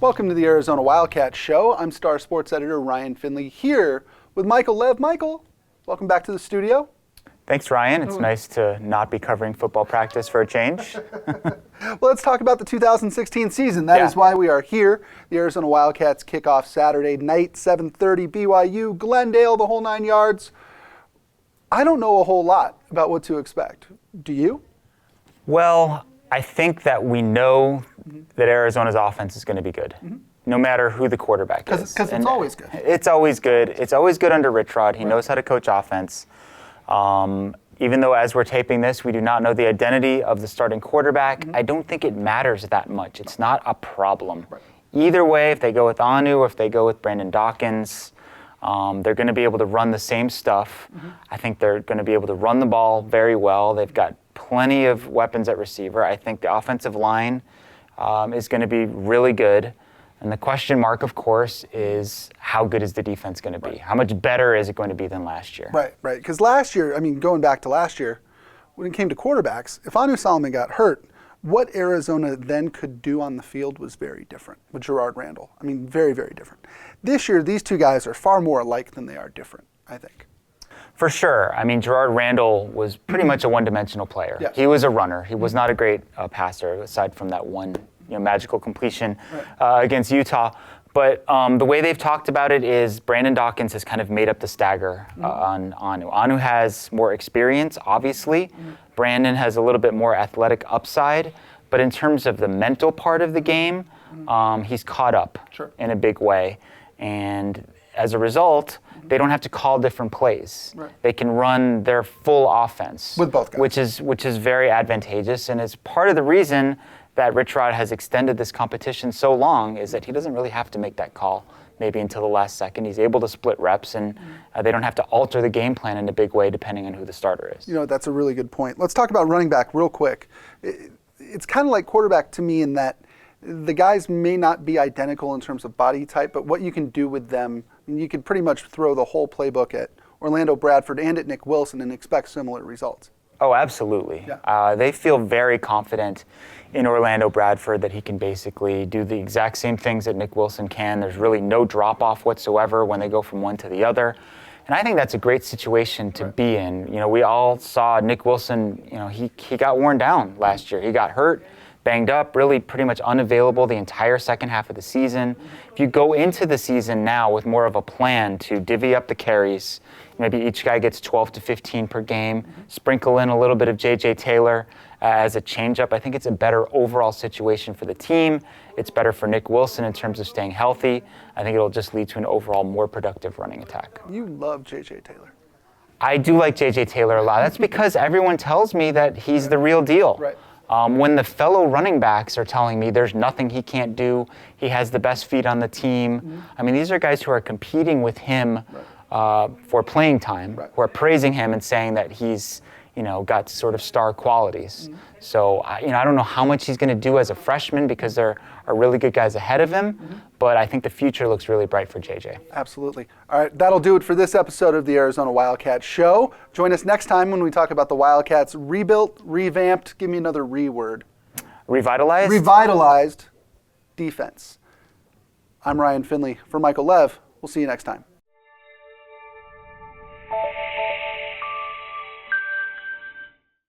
Welcome to the Arizona Wildcats Show. I'm Star Sports Editor Ryan Finley here with Michael Lev. Michael, welcome back to the studio. Thanks, Ryan. It's nice to not be covering football practice for a change. Well, let's talk about the 2016 season. That is why we are here. The Arizona Wildcats kick off Saturday night, 7:30, BYU, Glendale, the whole 9 yards. I don't know a whole lot about what to expect. Do you? Well, I think that we know that Arizona's offense is going to be good, no matter who the quarterback is. Because it's always good. It's always good. It's always good under Rich Rod. He knows how to coach offense. Even though as we're taping this, we do not know the identity of the starting quarterback, I don't think it matters that much. It's not a problem. Right. Either way, if they go with Anu or if they go with Brandon Dawkins, they're going to be able to run the same stuff. I think they're going to be able to run the ball very well. They've got plenty of weapons at receiver. I think the offensive line is going to be really good. And the question mark, of course, is how good is the defense going to be? How much better is it going to be than last year? Right. Because last year, going back to last year, when it came to quarterbacks, if Anu Solomon got hurt, what Arizona then could do on the field was very different with Gerard Randall. Very, very different. This year, these two guys are far more alike than they are different, I think. For sure. Gerard Randall was pretty much a one-dimensional player. Yes. He was a runner. He was not a great passer, aside from that one magical completion against Utah. But the way they've talked about it is Brandon Dawkins has kind of made up the stagger on Anu. Anu has more experience, obviously. Brandon has a little bit more athletic upside. But in terms of the mental part of the game, he's caught up in a big way. And as a result, they don't have to call different plays. Right. They can run their full offense. With both guys. Which is very advantageous, and it's part of the reason that Rich Rod has extended this competition so long is that he doesn't really have to make that call maybe until the last second. He's able to split reps, and they don't have to alter the game plan in a big way depending on who the starter is. That's a really good point. Let's talk about running back real quick. It's kind of like quarterback to me in that the guys may not be identical in terms of body type, but what you can do with them, you could pretty much throw the whole playbook at Orlando Bradford and at Nick Wilson and expect similar results. Oh, absolutely. Yeah. They feel very confident in Orlando Bradford that he can basically do the exact same things that Nick Wilson can. There's really no drop-off whatsoever when they go from one to the other. And I think that's a great situation to be in. We all saw Nick Wilson, he got worn down last year. He got hurt, banged up, really pretty much unavailable the entire second half of the season. If you go into the season now with more of a plan to divvy up the carries, maybe each guy gets 12 to 15 per game, sprinkle in a little bit of J.J. Taylor as a changeup, I think it's a better overall situation for the team. It's better for Nick Wilson in terms of staying healthy. I think it'll just lead to an overall more productive running attack. You love J.J. Taylor. I do like J.J. Taylor a lot. That's because everyone tells me that he's the real deal. Right. When the fellow running backs are telling me there's nothing he can't do, he has the best feet on the team. These are guys who are competing with him for playing time, who are praising him and saying that he's got sort of star qualities. So, I don't know how much he's going to do as a freshman because there are really good guys ahead of him, but I think the future looks really bright for JJ. Absolutely. All right, that'll do it for this episode of the Arizona Wildcats Show. Join us next time when we talk about the Wildcats rebuilt, revamped, give me another word. Revitalized? Revitalized defense. I'm Ryan Finley for Michael Lev. We'll see you next time.